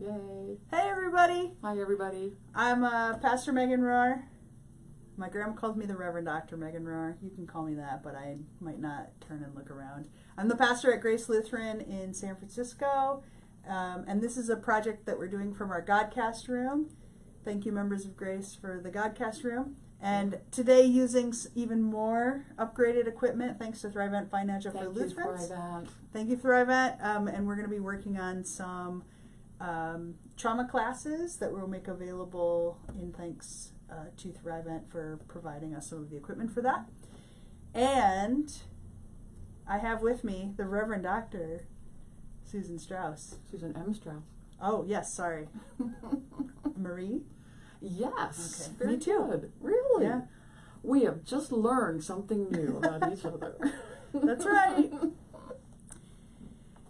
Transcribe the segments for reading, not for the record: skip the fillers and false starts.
Yay. Hey everybody! Hi everybody. I'm Pastor Megan Rohrer. My grandma calls me the Reverend Dr. Megan Rohrer. You can call me that, but I might not turn and look around. I'm the pastor at Grace Lutheran in San Francisco, and this is a project that we're doing from our Godcast room. Thank you, members of Grace, for the Godcast room. And today, using even more upgraded equipment, thanks to Thrivent Financial for Lutherans. Thank you, Thrivent. And we're going to be working on some trauma classes that we'll make available in thanks to Thrivent for providing us some of the equipment for that. And I have with me the Reverend Dr. Susan Strouse. Susan M. Strouse. Oh, yes, sorry. Marie? Yes. Okay. Very Me too. good. Really? Yeah. We have just learned something new about each other. That's right.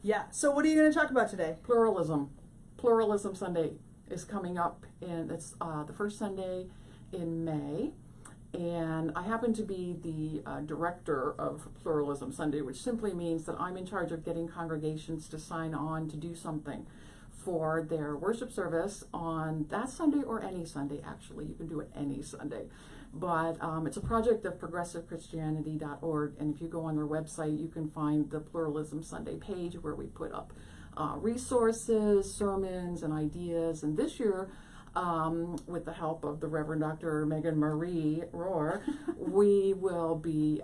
Yeah. So what are you going to talk about today? Pluralism. Pluralism Sunday is coming up, and it's the first Sunday in May. And I happen to be the director of Pluralism Sunday, which simply means that I'm in charge of getting congregations to sign on to do something for their worship service on that Sunday, or any Sunday, actually. You can do it any Sunday. But it's a project of progressivechristianity.org, and if you go on their website, you can find the Pluralism Sunday page where we put up resources, sermons, and ideas. And this year, with the help of the Reverend Dr. Megan Marie Rohrer, we will be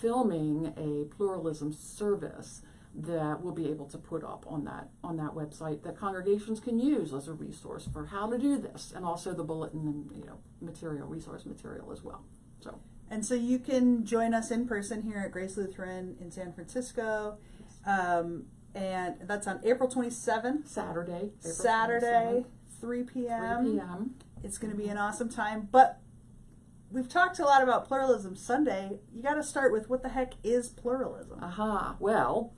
filming a pluralism service that we'll be able to put up on that website that congregations can use as a resource for how to do this, and also the bulletin and resource material as well. So you can join us in person here at Grace Lutheran in San Francisco, and that's on April 27th, Saturday, 3 p.m. 3 p.m. It's going to be an awesome time. But we've talked a lot about Pluralism Sunday. You got to start with, what the heck is pluralism? Well,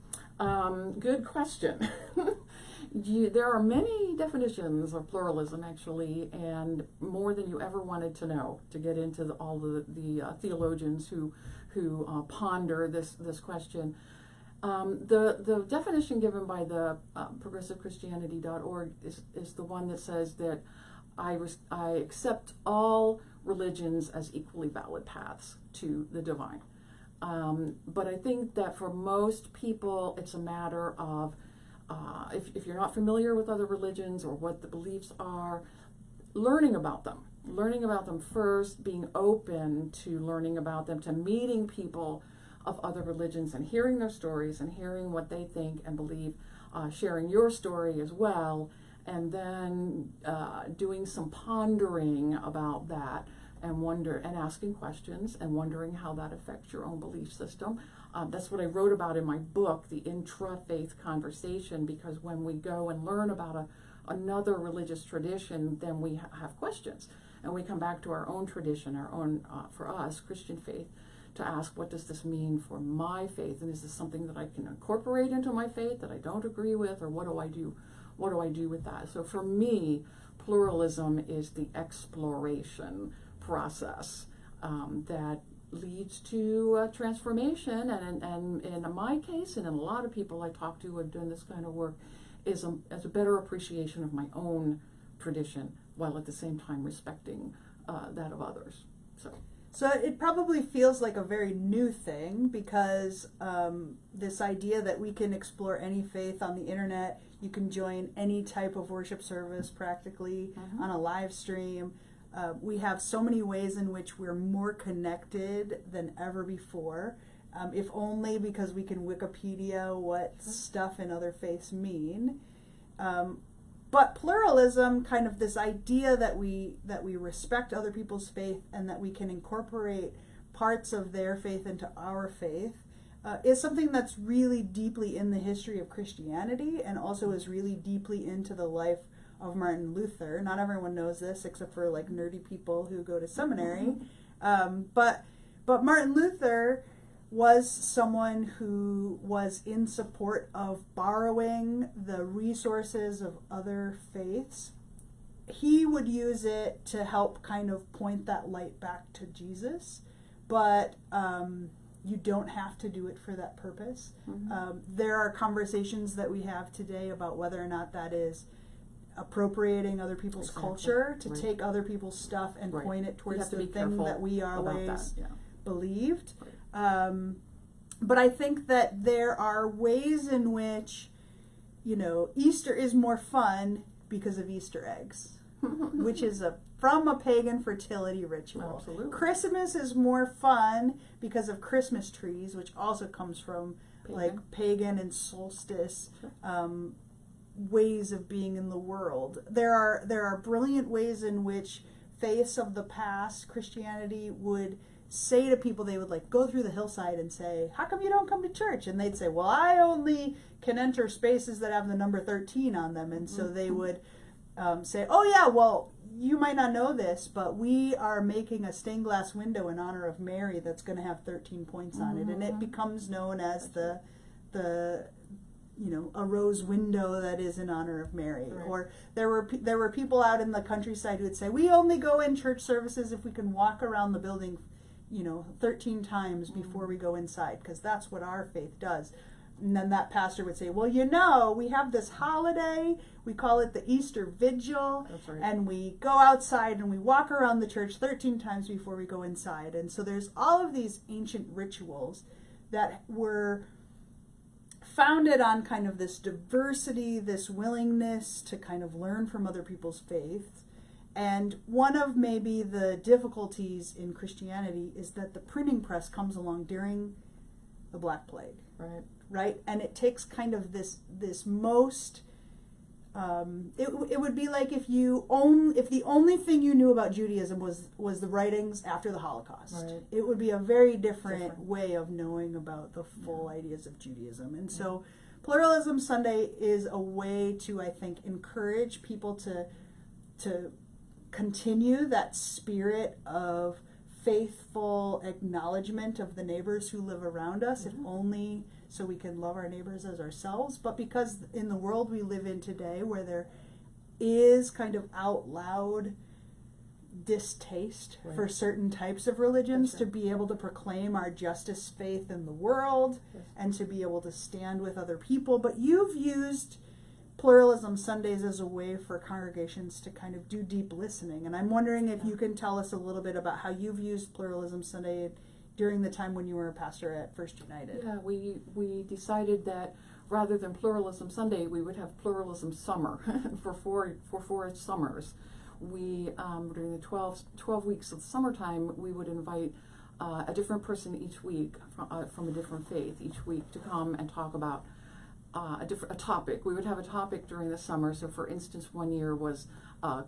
good question. There are many definitions of pluralism, actually, and more than you ever wanted to know to get into all the theologians who ponder this question. The definition given by the progressivechristianity.org is the one that says that I accept all religions as equally valid paths to the divine. But I think that for most people, it's a matter of, if you're not familiar with other religions or what the beliefs are, learning about them first, being open to learning about them, to meeting people of other religions and hearing their stories and hearing what they think and believe, sharing your story as well, and then doing some pondering about that, and asking questions and wondering how that affects your own belief system. That's what I wrote about in my book, The Intra-Faith Conversation, because when we go and learn about another religious tradition, then we have questions, and we come back to our own tradition, our own, for us, Christian faith, to ask, what does this mean for my faith, and is this something that I can incorporate into my faith that I don't agree with, or what do I do with that? So for me, pluralism is the exploration process that leads to transformation, and in my case, and in a lot of people I talk to who are doing this kind of work, is a better appreciation of my own tradition, while at the same time respecting that of others. So it probably feels like a very new thing, because this idea that we can explore any faith on the internet, you can join any type of worship service practically on a live stream. We have so many ways in which we're more connected than ever before, if only because we can Wikipedia what stuff in other faiths mean. But pluralism, kind of this idea that we respect other people's faith and that we can incorporate parts of their faith into our faith, is something that's really deeply in the history of Christianity, and also is really deeply into the life of Martin Luther. Not everyone knows this, except for like nerdy people who go to seminary. But Martin Luther was someone who was in support of borrowing the resources of other faiths. He would use it to help kind of point that light back to Jesus, but you don't have to do it for that purpose. There are conversations that we have today about whether or not that is appropriating other people's Exactly. culture, to Right. take other people's stuff and Right. point it You towards have to the be thing careful that we about always that. Yeah. believed. Right. But I think that there are ways in which, Easter is more fun because of Easter eggs, which is from a pagan fertility ritual. Absolutely. Christmas is more fun because of Christmas trees, which also comes from pagan and solstice ways of being in the world. There are brilliant ways in which faiths of the past, Christianity, would say to people, they would go through the hillside and say, how come you don't come to church? And they'd say, well, I only can enter spaces that have the number 13 on them. And so they would say, oh yeah, well, you might not know this, but we are making a stained glass window in honor of Mary that's going to have 13 points on it. And it becomes known as the a rose window that is in honor of Mary. Right. Or there were people out in the countryside who would say, we only go in church services if we can walk around the building 13 times before we go inside, because that's what our faith does. And then that pastor would say, well, we have this holiday, we call it the Easter Vigil, That's right. and we go outside and we walk around the church 13 times before we go inside. And so there's all of these ancient rituals that were founded on kind of this diversity, this willingness to kind of learn from other people's faiths. And one of maybe the difficulties in Christianity is that the printing press comes along during the Black Plague, right? And it takes kind of this most. It would be like if the only thing you knew about Judaism was the writings after the Holocaust. Right. It would be a very different way of knowing about the full ideas of Judaism. And so, Pluralism Sunday is a way to, I think, encourage people to continue that spirit of faithful acknowledgement of the neighbors who live around us, if only so we can love our neighbors as ourselves, but because in the world we live in today, where there is kind of out loud distaste for certain types of religions, to be able to proclaim our justice faith in the world and to be able to stand with other people. But you've used Pluralism Sundays as a way for congregations to kind of do deep listening. And I'm wondering if you can tell us a little bit about how you've used Pluralism Sunday during the time when you were a pastor at First United. Yeah, we decided that rather than Pluralism Sunday, we would have Pluralism Summer for four summers. We, during the 12 weeks of summertime, we would invite a different person each week from a different faith each week to come and talk about a topic. We would have a topic during the summer. So, for instance, one year was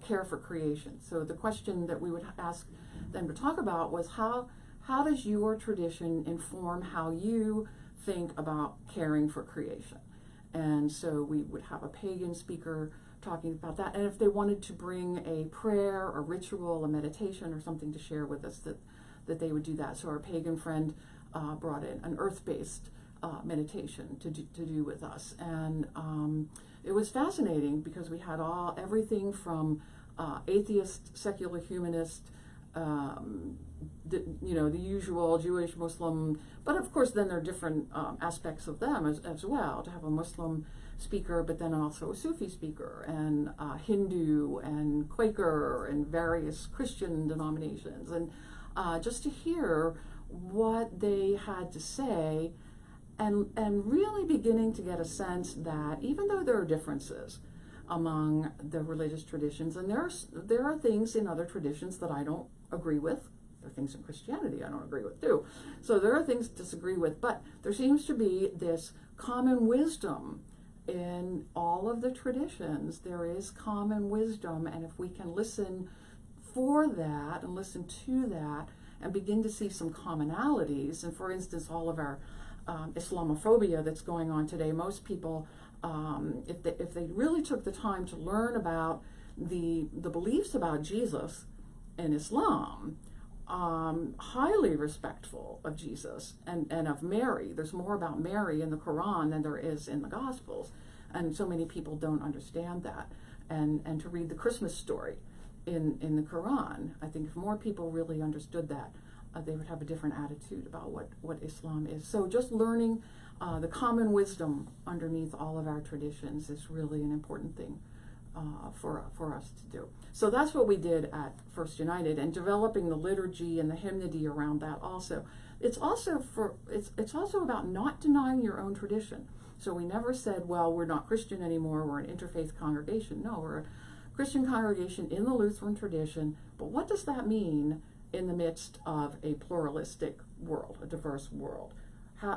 care for creation. So the question that we would ask them to talk about was how does your tradition inform how you think about caring for creation? And so we would have a pagan speaker talking about that. And if they wanted to bring a prayer, a ritual, a meditation, or something to share with us, that they would do that. So our pagan friend brought in an earth-based meditation to do with us, and it was fascinating because we had everything from atheist, secular humanist, the usual Jewish, Muslim, but of course then there are different aspects of them as well. To have a Muslim speaker, but then also a Sufi speaker, and Hindu and Quaker and various Christian denominations, and just to hear what they had to say. And really beginning to get a sense that even though there are differences among the religious traditions, and there are things in other traditions that I don't agree with, there are things in Christianity I don't agree with too. So there are things to disagree with, but there seems to be this common wisdom in all of the traditions. There is common wisdom, and if we can listen for that and listen to that and begin to see some commonalities, and for instance, all of our Islamophobia that's going on today, most people, if they really took the time to learn about the beliefs about Jesus and Islam, highly respectful of Jesus and of Mary. There's more about Mary in the Quran than there is in the Gospels, and so many people don't understand that. And to read the Christmas story in the Quran, I think if more people really understood that, they would have a different attitude about what Islam is. So just learning the common wisdom underneath all of our traditions is really an important thing for us to do. So that's what we did at First United, and developing the liturgy and the hymnody around that also. It's also about not denying your own tradition. So we never said, well, we're not Christian anymore, we're an interfaith congregation. No, we're a Christian congregation in the Lutheran tradition, but what does that mean in the midst of a pluralistic world, a diverse world?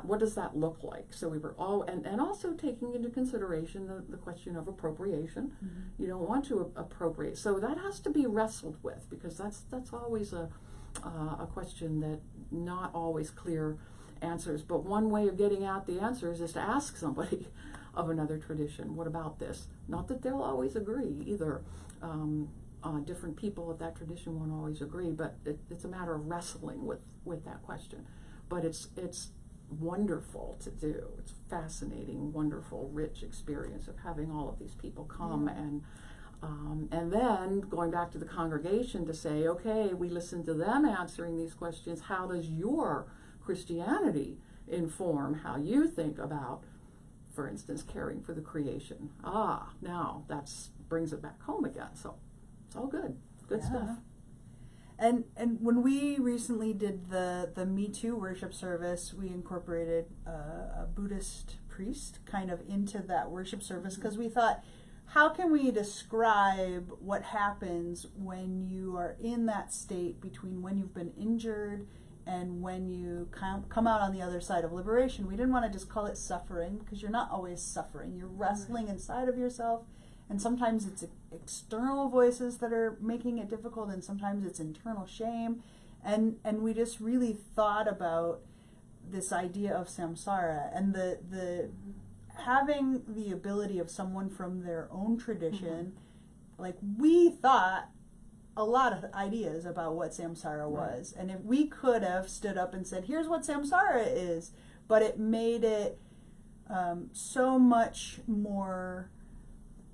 What does that look like? So we were all, and also taking into consideration the question of appropriation. Mm-hmm. You don't want to appropriate. So that has to be wrestled with, because that's always a question that not always clear answers. But one way of getting at the answers is to ask somebody of another tradition, what about this? Not that they'll always agree either. Different people of that tradition won't always agree, but it's a matter of wrestling with that question. But it's wonderful to do. It's fascinating, wonderful, rich experience of having all of these people come. And then going back to the congregation to say, okay, we listen to them answering these questions. How does your Christianity inform how you think about, for instance, caring for the creation? Now that's brings it back home again. So it's all good stuff. And when we recently did the Me Too worship service, we incorporated a Buddhist priest kind of into that worship service, because we thought, how can we describe what happens when you are in that state between when you've been injured and when you come out on the other side of liberation? We didn't want to just call it suffering, because you're not always suffering. You're wrestling inside of yourself, and sometimes it's external voices that are making it difficult, and sometimes it's internal shame. And we just really thought about this idea of samsara, and the having the ability of someone from their own tradition. Like, we thought a lot of ideas about what samsara was, and if we could have stood up and said, here's what samsara is, but it made it so much more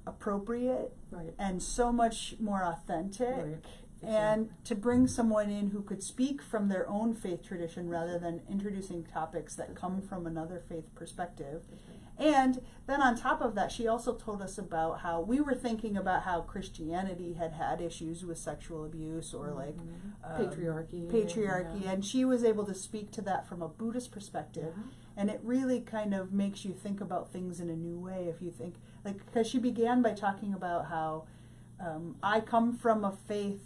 appropriate, and so much more authentic, and to bring someone in who could speak from their own faith tradition rather than introducing topics that come from another faith perspective. And then on top of that, she also told us about how we were thinking about how Christianity had issues with sexual abuse, or like patriarchy, and she was able to speak to that from a Buddhist perspective. And it really kind of makes you think about things in a new way. If you think, like, because she began by talking about how I come from a faith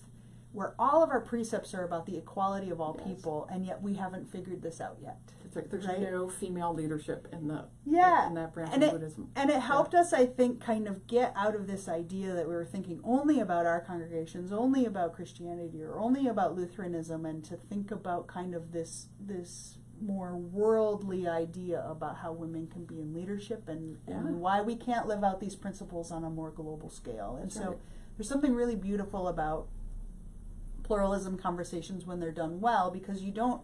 where all of our precepts are about the equality of all people, and yet we haven't figured this out yet. There's no female leadership in the in that branch of Buddhism. And it helped us, I think, kind of get out of this idea that we were thinking only about our congregations, only about Christianity, or only about Lutheranism, and to think about kind of this more worldly idea about how women can be in leadership, and why we can't live out these principles on a more global scale. And so there's something really beautiful about pluralism conversations when they're done well, because you don't,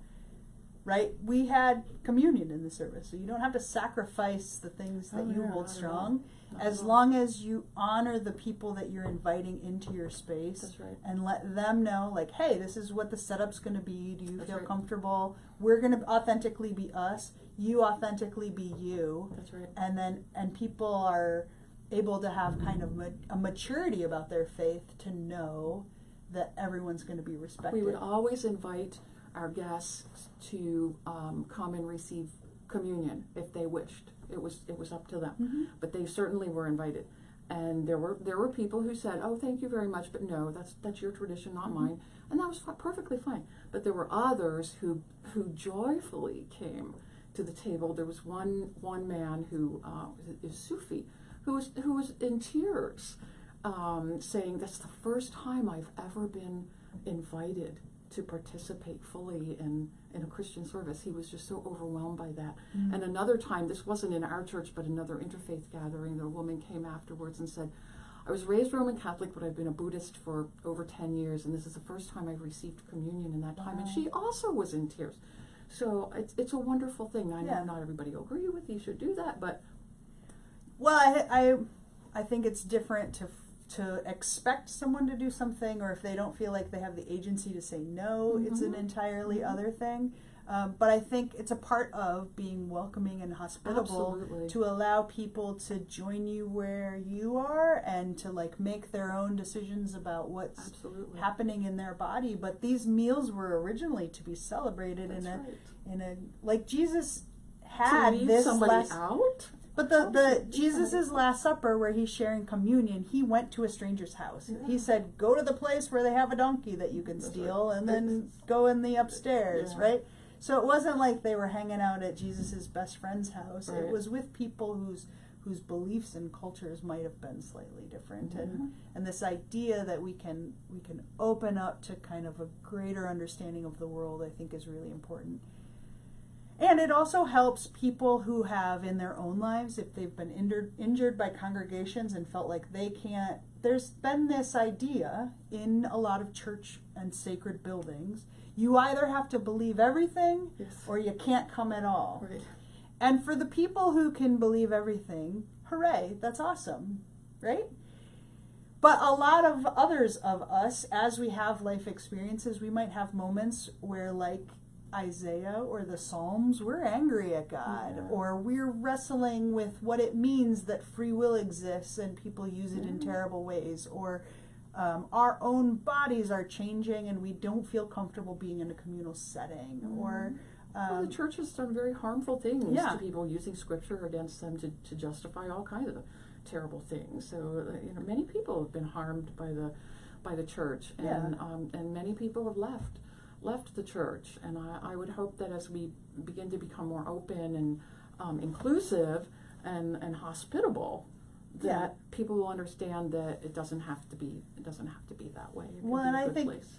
we had communion in the service, so you don't have to sacrifice the things that you hold strong, as long as you honor the people that you're inviting into your space, and let them know, like, hey, this is what the setup's going to be. Do you feel comfortable? We're going to authentically be us, you authentically be you. And people are able to have kind of a maturity about their faith to know that everyone's going to be respected. We would always invite our guests to come and receive communion if they wished. It was up to them, but they certainly were invited. And there were people who said, "Oh, thank you very much, but no, that's your tradition, not mine," and that was perfectly fine. But there were others who joyfully came to the table. There was one man who is Sufi, who was in tears, saying, "That's the first time I've ever been invited to participate fully in a Christian service." He was just so overwhelmed by that. And another time, this wasn't in our church, but another interfaith gathering, the woman came afterwards and said, "I was raised Roman Catholic, but I've been a Buddhist for over 10 years, and this is the first time I've received communion in that time." And she also was in tears. So it's a wonderful thing. I know not everybody will agree with you should do that, but... Well, I think it's different to expect someone to do something, or if they don't feel like they have the agency to say no, it's an entirely other thing. But I think it's a part of being welcoming and hospitable. Absolutely. To allow people to join you where you are and to like make their own decisions about what's Absolutely. happening in their body. But these meals were originally to be celebrated That's right. in a like Jesus To had leave this somebody last. out? But the Jesus's Last Supper, where he's sharing communion, he went to a stranger's house. Yeah. He said, "Go to the place where they have a donkey that you can That's steal, right. and then go in the upstairs." Yeah. Right. So it wasn't like they were hanging out at Jesus's best friend's house. Right. It was with people whose beliefs and cultures might have been slightly different, and this idea that we can open up to kind of a greater understanding of the world, I think, is really important. And it also helps people who have in their own lives, if they've been injured by congregations and felt like they can't. There's been this idea in a lot of church and sacred buildings, you either have to believe everything Yes. or you can't come at all. Right. And for the people who can believe everything, hooray, that's awesome, right? But a lot of others of us, as we have life experiences, we might have moments where, like Isaiah or the Psalms, we're angry at God, Yeah. or we're wrestling with what it means that free will exists and people use it in terrible ways, or our own bodies are changing and we don't feel comfortable being in a communal setting, or Well, the church has done very harmful things Yeah. to people, using scripture against them to justify all kinds of terrible things. So many people have been harmed by the church, and and many people have left the church. And I would hope that as we begin to become more open and inclusive and hospitable, that people will understand that it doesn't have to be that way. It can Well, be and a I good think place.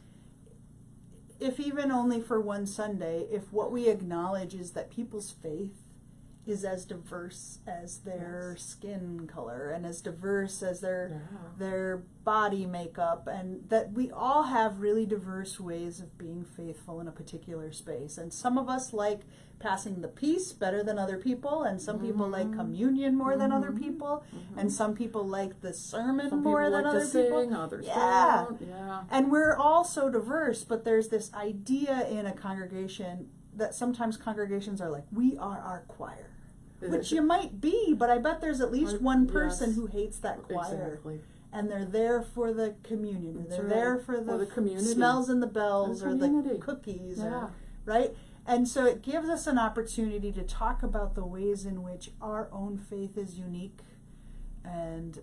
if even only for one Sunday, if what we acknowledge is that people's faith is as diverse as their skin color and as diverse as their body makeup, and that we all have really diverse ways of being faithful in a particular space. And some of us like passing the peace better than other people, and some people like communion more than other people, and some people like the sermon Some more people than like other to people. sing, others Yeah. don't. Yeah. And we're all so diverse, but there's this idea in a congregation that sometimes congregations are like, we are our choir. Which you might be, but I bet there's at least one person Yes. who hates that choir. Exactly. And they're there for the communion. Or That's they're right. there for Or the, the community. smells and the bells, The or the community. cookies, Yeah. right? And so it gives us an opportunity to talk about the ways in which our own faith is unique. And,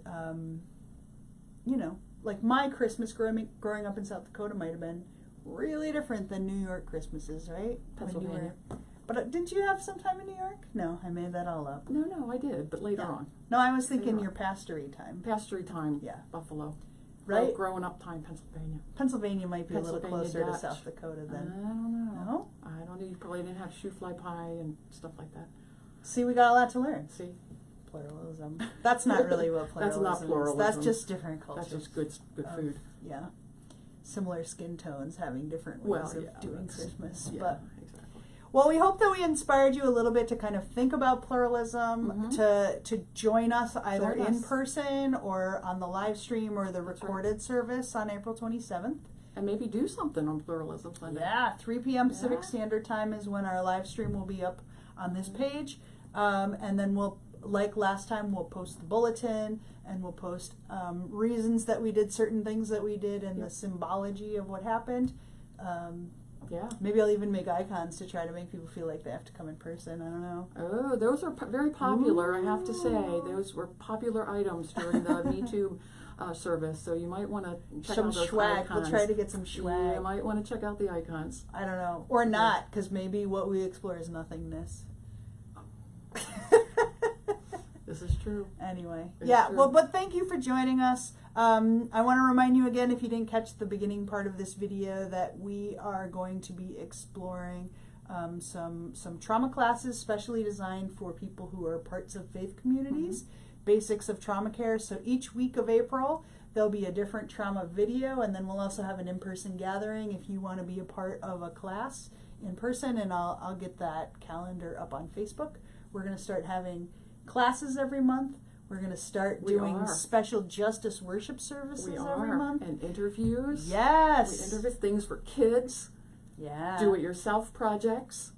like my Christmas growing up in South Dakota might have been really different than New York Christmases, right? Pennsylvania. But didn't you have some time in New York? No, I made that all up. No, I did, but later Yeah. on. No, I was thinking Yeah. your pastory time. Pastory time, Yeah. Buffalo. Right? Growing up time, Pennsylvania. Pennsylvania might be a little Pennsylvania closer to Dutch. South Dakota I than. don't know. No? I don't know. You probably didn't have shoe fly pie and stuff like that. See, we got a lot to learn. See? Pluralism. That's not really what That's pluralism not is. pluralism. That's just different cultures. That's just good food. Yeah. Similar skin tones having different ways Well, of yeah, doing that's- Christmas. Yeah, But exactly. well, we hope that we inspired you a little bit to kind of think about pluralism, to join us either Join in us. person or on the live stream or the recorded service on April 27th. And maybe do something on pluralism Sunday. Yeah, 3 p.m. Pacific Yeah. Standard Time is when our live stream will be up on this page. And then we'll, like last time, we'll post the bulletin and we'll post reasons that we did certain things that we did and the symbology of what happened. Yeah. Maybe I'll even make icons to try to make people feel like they have to come in person. I don't know. Oh, those are very popular, I have to say. Those were popular items during the Me Too service, so you might want to check Some out those swag. icons. We'll try to get some swag. You might want to check out the icons. I don't know. Or not, because maybe what we explore is nothingness. This is true. Anyway, It's yeah, true. well, but thank you for joining us. I want to remind you again, if you didn't catch the beginning part of this video, that we are going to be exploring some trauma classes specially designed for people who are parts of faith communities, basics of trauma care. So each week of April, there'll be a different trauma video, and then we'll also have an in-person gathering if you want to be a part of a class in person, and I'll get that calendar up on Facebook. We're going to start having classes every month. We're going to start doing special justice worship services every month. And interviews. Yes. We interview things for kids. Yeah. do-it-yourself projects.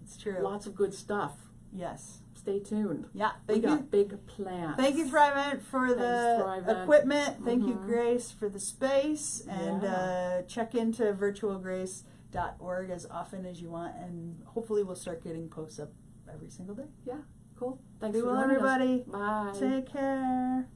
It's true. Lots of good stuff. Yes. Stay tuned. Yeah. We Thank you. got big plans. Thank you, Thrive for the Thanks, Thrive. equipment. Thank you, Mhm. Grace, for the space. And Yeah. check into virtualgrace.org as often as you want. And hopefully we'll start getting posts up every single day. Yeah, cool. Thanks Be for well, joining us. everybody. Bye. Take care.